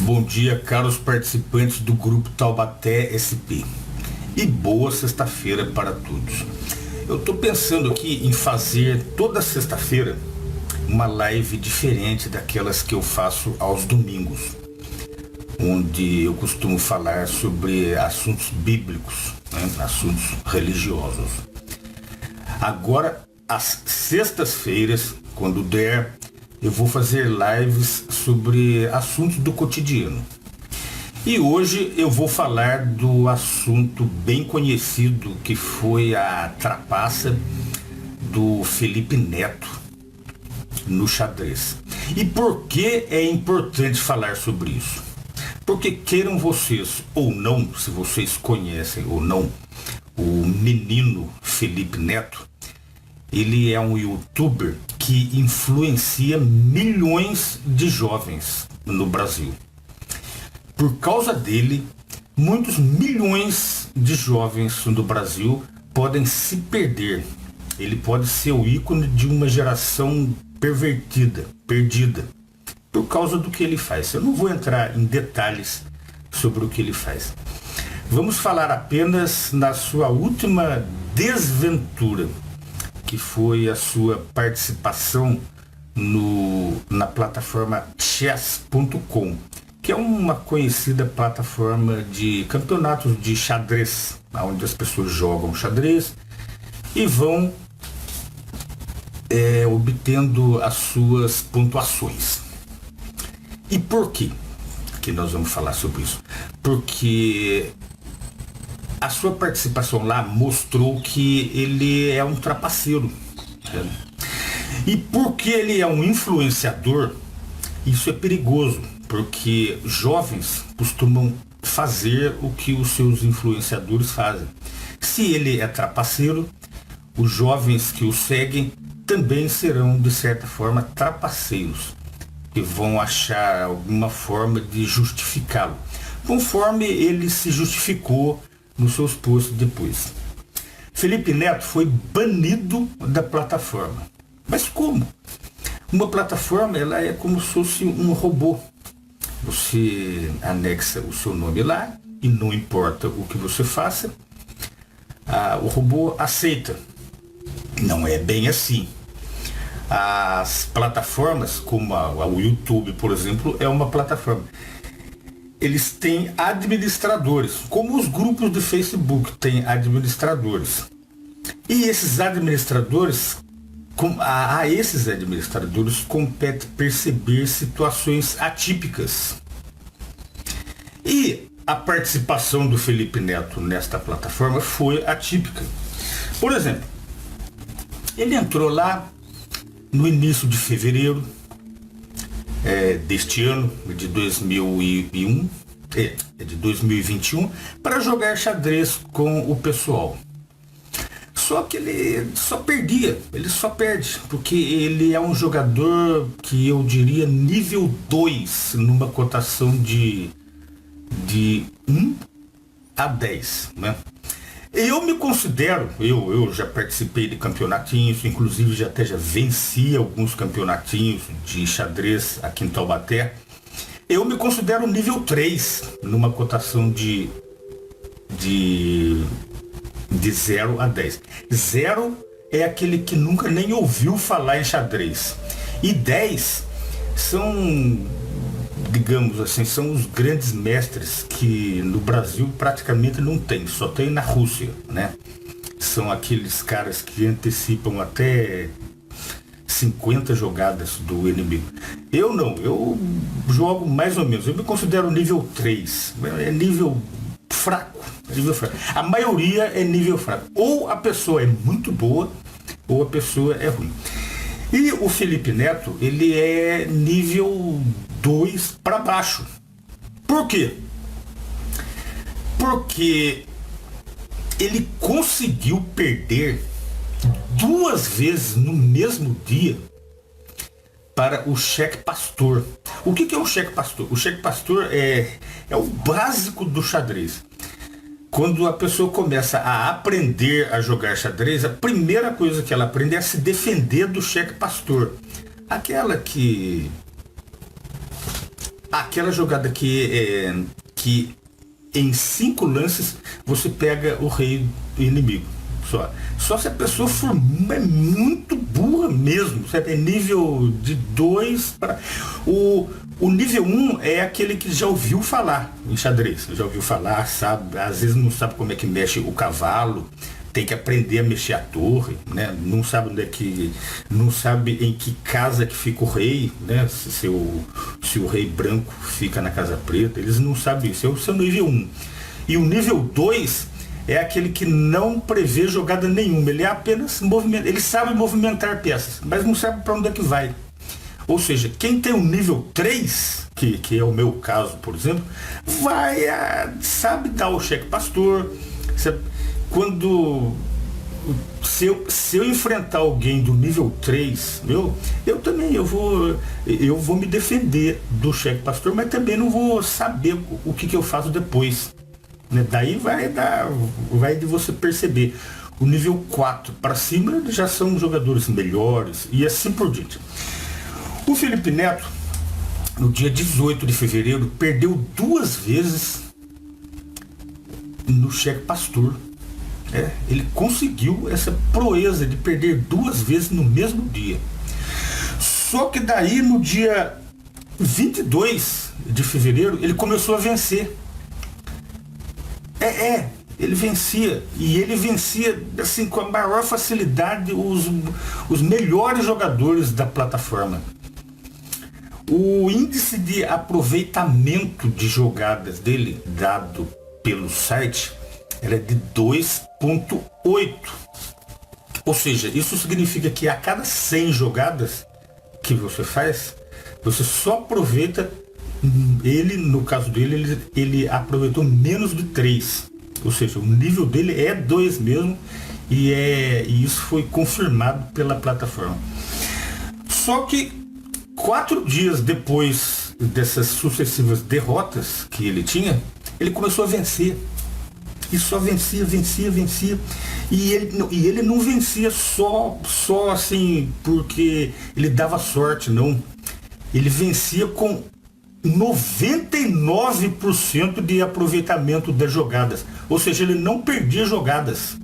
Bom dia, caros participantes do grupo Taubaté SP. E boa sexta-feira para todos. Eu estou pensando aqui em fazer toda sexta-feira uma live diferente daquelas que eu faço aos domingos, onde eu costumo falar sobre assuntos bíblicos, assuntos religiosos. Agora, às sextas-feiras, quando der, eu vou fazer lives sobre assuntos do cotidiano. E hoje eu vou falar do assunto bem conhecido que foi a trapaça do Felipe Neto no xadrez. E por que é importante falar sobre isso? Porque queiram vocês ou não, se vocês conhecem ou não, o menino Felipe Neto, ele é um youtuber que influencia milhões de jovens no Brasil. Por causa dele, muitos milhões de jovens do Brasil podem se perder. Ele pode ser o ícone de uma geração perdida, por causa do que ele faz. Eu não vou entrar em detalhes sobre o que ele faz. Vamos falar apenas na sua última desventura, que foi a sua participação na plataforma chess.com, que é uma conhecida plataforma de campeonatos de xadrez, onde as pessoas jogam xadrez e vão obtendo as suas pontuações. E por quê que nós vamos falar sobre isso? Porque a sua participação lá mostrou que ele é um trapaceiro. E porque ele é um influenciador, isso é perigoso, porque jovens costumam fazer o que os seus influenciadores fazem. Se ele é trapaceiro, os jovens que o seguem também serão, de certa forma, trapaceiros, que vão achar alguma forma de justificá-lo, conforme ele se justificou nos seus posts depois. Felipe Neto foi banido da plataforma. Mas como? Uma plataforma, ela é como se fosse um robô. Você anexa o seu nome lá e não importa o que você faça, o robô aceita. Não é bem assim. As plataformas, como o YouTube, por exemplo, é uma plataforma. Eles têm administradores, como os grupos de Facebook têm administradores. E esses administradores, a esses administradores compete perceber situações atípicas. E a participação do Felipe Neto nesta plataforma foi atípica. Por exemplo, ele entrou lá no início de fevereiro deste ano, de 2021, para jogar xadrez com o pessoal. Só que ele só perde, porque ele é um jogador que eu diria nível 2, numa cotação de 1 a 10, né? Eu me considero, eu já participei de campeonatinhos, inclusive já venci alguns campeonatinhos de xadrez aqui em Taubaté. Eu me considero nível 3, numa cotação de 0 a 10. 0 é aquele que nunca nem ouviu falar em xadrez. E 10 são, digamos assim, são os grandes mestres que no Brasil praticamente não tem, só tem na Rússia, né? São aqueles caras que antecipam até 50 jogadas do inimigo. Eu não, eu jogo mais ou menos, eu me considero nível 3, é nível fraco. A maioria é nível fraco. Ou a pessoa é muito boa, ou a pessoa é ruim. E o Felipe Neto, ele é nível 2 para baixo. Por quê? Porque ele conseguiu perder 2 vezes no mesmo dia para o cheque pastor. O que é o cheque pastor? O cheque pastor é o básico do xadrez. Quando a pessoa começa a aprender a jogar xadrez, a primeira coisa que ela aprende é a se defender do cheque pastor. Aquela que aquela jogada que em 5 lances você pega o rei inimigo. Só se a pessoa for muito burra mesmo, sabe? É nível de 2 para... O nível 1 é aquele que já ouviu falar em xadrez. Já ouviu falar, sabe? Às vezes não sabe como é que mexe o cavalo, tem que aprender a mexer a torre, né? Não sabe onde é que... Não sabe em que casa que fica o rei, né? Se o rei branco fica na casa preta. Eles não sabem isso. É o seu nível 1. E o nível 2 é aquele que não prevê jogada nenhuma. Ele é apenas movimento. Ele sabe movimentar peças, mas não sabe para onde é que vai. Ou seja, quem tem o nível 3, que é o meu caso, por exemplo, sabe dar o cheque pastor. Se eu enfrentar alguém do nível 3, eu também vou me defender do cheque pastor, mas também não vou saber o que eu faço depois. Daí vai de você perceber. O nível 4 para cima já são jogadores melhores e assim por diante. O Felipe Neto, no dia 18 de fevereiro, perdeu 2 vezes no cheque pastor. Ele conseguiu essa proeza de perder 2 vezes no mesmo dia. Só que daí no dia 22 de fevereiro ele começou a vencer. Ele vencia. E ele vencia assim, com a maior facilidade os melhores jogadores da plataforma. O índice de aproveitamento de jogadas dele, dado pelo site, era de 2.8. Ou seja, isso significa que a cada 100 jogadas que você faz, você só aproveita... Ele, no caso dele, ele aproveitou menos de 3. Ou seja, o nível dele é 2 mesmo. E isso foi confirmado pela plataforma. Só que 4 dias depois dessas sucessivas derrotas que ele tinha, ele começou a vencer. E só vencia. E ele não vencia só assim porque ele dava sorte, não. Ele vencia com 99% de aproveitamento das jogadas. Ou seja, ele não perdia jogadas.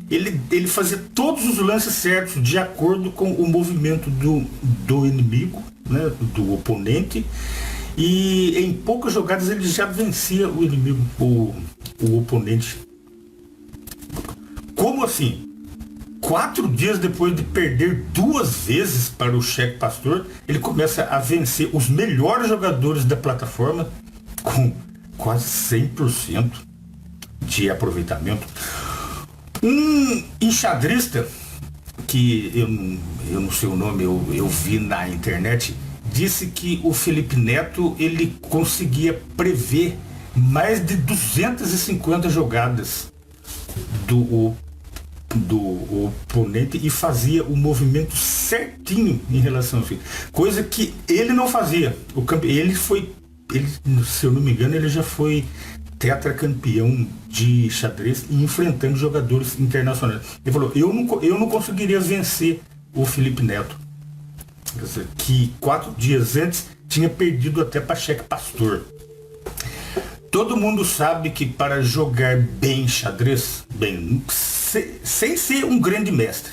Ele fazia todos os lances certos de acordo com o movimento do inimigo, né, do oponente. E em poucas jogadas ele já vencia o inimigo, o oponente. Como assim? 4 dias depois de perder 2 vezes para o cheque pastor, ele começa a vencer os melhores jogadores da plataforma com quase 100% de aproveitamento. Um enxadrista, que eu não sei o nome, eu vi na internet, disse que o Felipe Neto ele conseguia prever mais de 250 jogadas do oponente e fazia o movimento certinho em relação a isso. Coisa que ele não fazia. Ele, se eu não me engano, ele já foi tetracampeão de xadrez e enfrentando jogadores internacionais. Ele falou, eu não conseguiria vencer o Felipe Neto. Quer dizer, que 4 dias antes tinha perdido até para cheque pastor. Todo mundo sabe que para jogar bem xadrez, sem ser um grande mestre,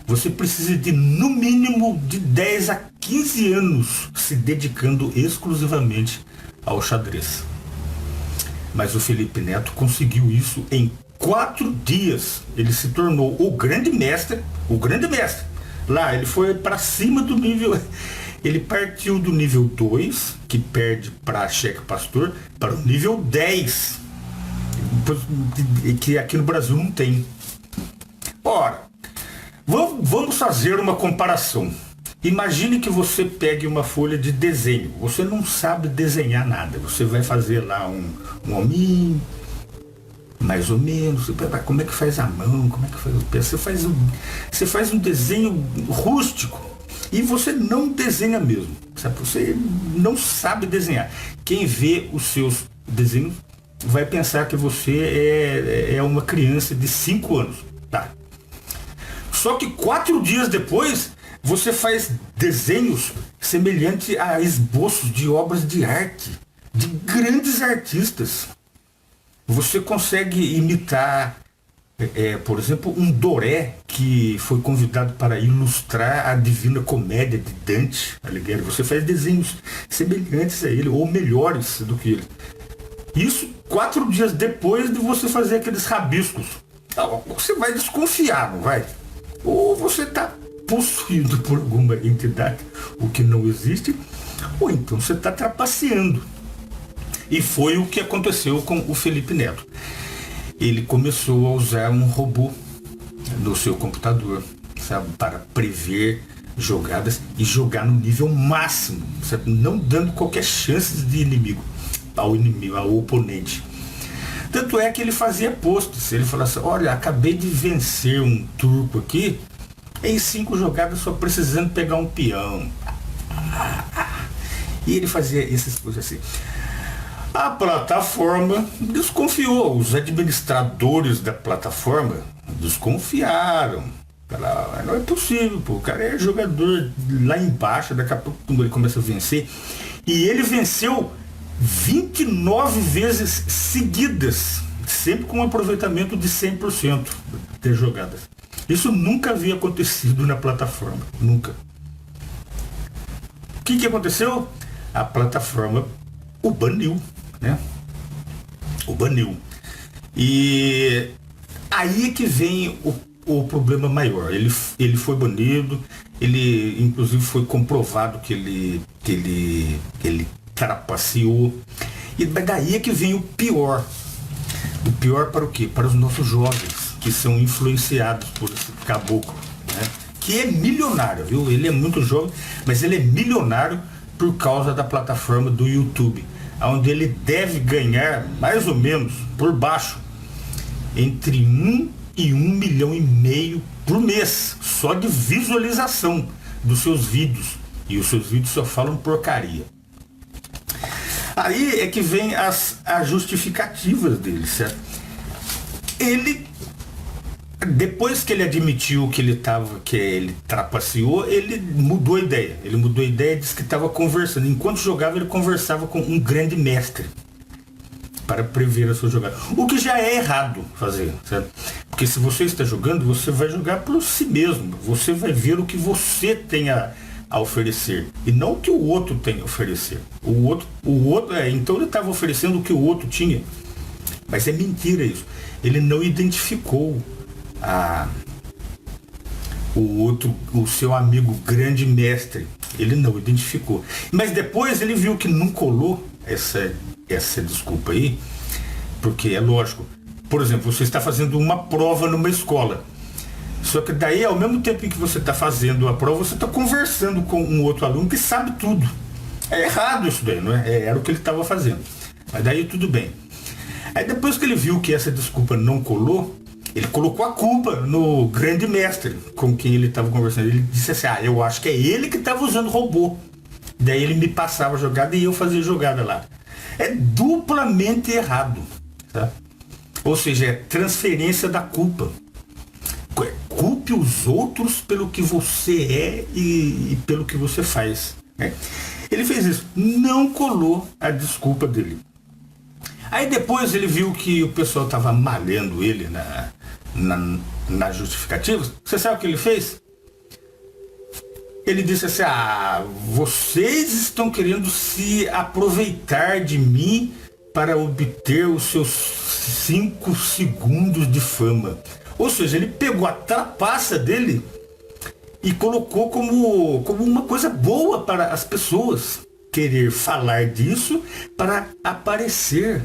você precisa de no mínimo de 10 a 15 anos se dedicando exclusivamente ao xadrez. Mas o Felipe Neto conseguiu isso em 4 dias. Ele se tornou o grande mestre. Lá ele foi para cima do nível... Ele partiu do nível 2, que perde para cheque pastor, para o nível 10, que aqui no Brasil não tem. Ora, vamos fazer uma comparação. Imagine que você pegue uma folha de desenho. Você não sabe desenhar nada. Você vai fazer lá um hominho, mais ou menos. Como é que faz a mão? Como é que faz o pé? Você faz um desenho rústico. E você não desenha mesmo, sabe? Você não sabe desenhar. Quem vê os seus desenhos vai pensar que você é uma criança de 5 anos. Tá? Só que 4 dias depois, você faz desenhos semelhante a esboços de obras de arte, de grandes artistas. Você consegue imitar, por exemplo, um Doré, que foi convidado para ilustrar a Divina Comédia de Dante Alighieri. Você faz desenhos semelhantes a ele, ou melhores do que ele. Isso 4 dias depois de você fazer aqueles rabiscos. Você vai desconfiar, não vai? Ou você está possuído por alguma entidade, o que não existe, ou então você está trapaceando. E foi o que aconteceu com o Felipe Neto. Ele começou a usar um robô no seu computador, sabe, para prever jogadas e jogar no nível máximo, sabe, não dando qualquer chance de inimigo, ao oponente. Tanto é que ele fazia posts, ele falava assim: olha, acabei de vencer um turco aqui, em 5 jogadas só precisando pegar um peão. E ele fazia esses posts assim. A plataforma desconfiou, os administradores da plataforma desconfiaram. Não é possível, pô. O cara é jogador lá embaixo, daqui a pouco quando ele começa a vencer. E ele venceu 29 vezes seguidas, sempre com um aproveitamento de 100% de jogadas. Isso nunca havia acontecido na plataforma, nunca. O que aconteceu? A plataforma o baniu, né? O baniu. E aí é que vem o problema maior. Ele foi banido, ele inclusive foi comprovado que ele trapaceou. E daí é que vem o pior. O pior para o quê? Para os nossos jovens, que são influenciados por esse caboclo, né? Que é milionário, viu? Ele é muito jovem, mas ele é milionário por causa da plataforma do YouTube, onde ele deve ganhar mais ou menos por baixo entre 1 e 1,5 milhão por mês, só de visualização dos seus vídeos. E os seus vídeos só falam porcaria. Aí é que vem as justificativas dele, certo? Ele, depois que ele admitiu que ele trapaceou, ele mudou a ideia. Ele mudou a ideia e disse que estava conversando. Enquanto jogava, ele conversava com um grande mestre para prever a sua jogada. O que já é errado fazer, certo? Porque se você está jogando, você vai jogar por si mesmo. Você vai ver o que você tem a oferecer e não o que o outro tem a oferecer. Então ele estava oferecendo o que o outro tinha. Mas é mentira isso. Ele não identificou o seu amigo grande mestre. Ele não identificou. Mas depois ele viu que não colou essa desculpa aí, porque é lógico. Por exemplo, você está fazendo uma prova numa escola. Só que daí, ao mesmo tempo em que você está fazendo a prova, você está conversando com um outro aluno que sabe tudo. É errado isso daí, não é? Era o que ele estava fazendo. Mas daí tudo bem. Aí depois que ele viu que essa desculpa não colou, ele colocou a culpa no grande mestre com quem ele estava conversando. Ele disse assim: eu acho que é ele que estava usando robô. Daí ele me passava a jogada e eu fazia jogada lá. É duplamente errado, tá? Ou seja, é transferência da culpa. Culpe os outros pelo que você é e pelo que você faz, né? Ele fez isso, não colou a desculpa dele. Aí depois ele viu que o pessoal estava malhando ele na justificativa. Você sabe o que ele fez? Ele disse assim: vocês estão querendo se aproveitar de mim para obter os seus 5 segundos de fama. Ou seja, ele pegou a trapaça dele e colocou como uma coisa boa para as pessoas querer falar disso para aparecer.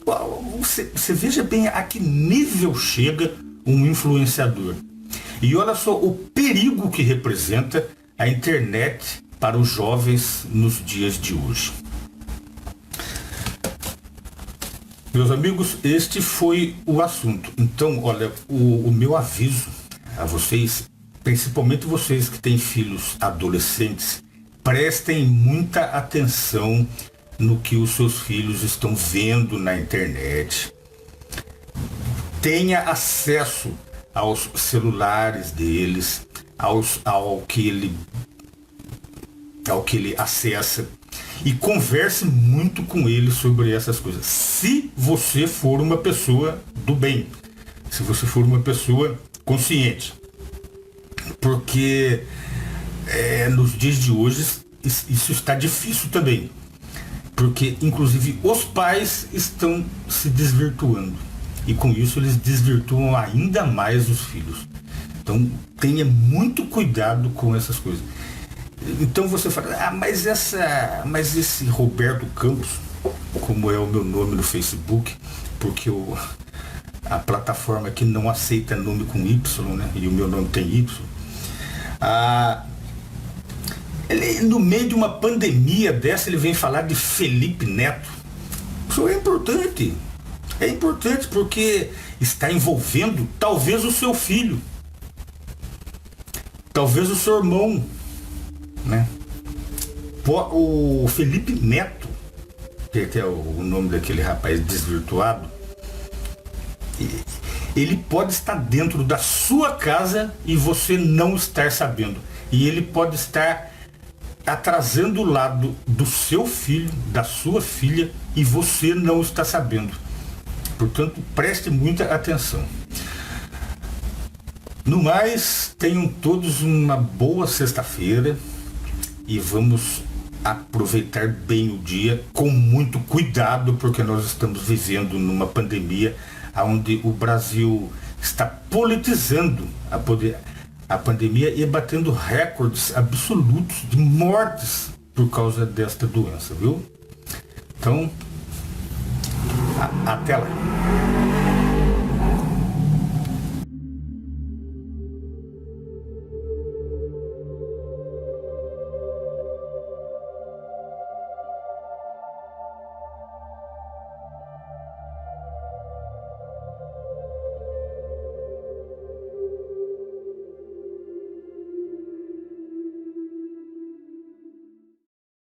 Você veja bem a que nível chega um influenciador. E olha só o perigo que representa a internet para os jovens nos dias de hoje. Meus amigos, este foi o assunto. Então, olha, o meu aviso a vocês, principalmente vocês que têm filhos adolescentes, prestem muita atenção no que os seus filhos estão vendo na internet. Tenha acesso aos celulares deles, ao que ao que ele acessa e converse muito com ele sobre essas coisas. Se você for uma pessoa do bem, se você for uma pessoa consciente. Porque nos dias de hoje isso está difícil também. Porque, inclusive, os pais estão se desvirtuando. E com isso eles desvirtuam ainda mais os filhos. Então, tenha muito cuidado com essas coisas. Então você fala, mas esse Roberto Campos, como é o meu nome no Facebook, porque a plataforma aqui não aceita nome com Y, né? E o meu nome tem Y. Ele, no meio de uma pandemia dessa, ele vem falar de Felipe Neto. Isso é importante. É importante porque está envolvendo talvez o seu filho, talvez o seu irmão, né? O Felipe Neto, que é o nome daquele rapaz desvirtuado, ele pode estar dentro da sua casa e você não estar sabendo. E ele pode estar atrasando o lado do seu filho, da sua filha, e você não está sabendo. Portanto, preste muita atenção. No mais, tenham todos uma boa sexta-feira e vamos aproveitar bem o dia com muito cuidado, porque nós estamos vivendo numa pandemia onde o Brasil está politizando a pandemia e batendo recordes absolutos de mortes por causa desta doença, viu? Então, até lá.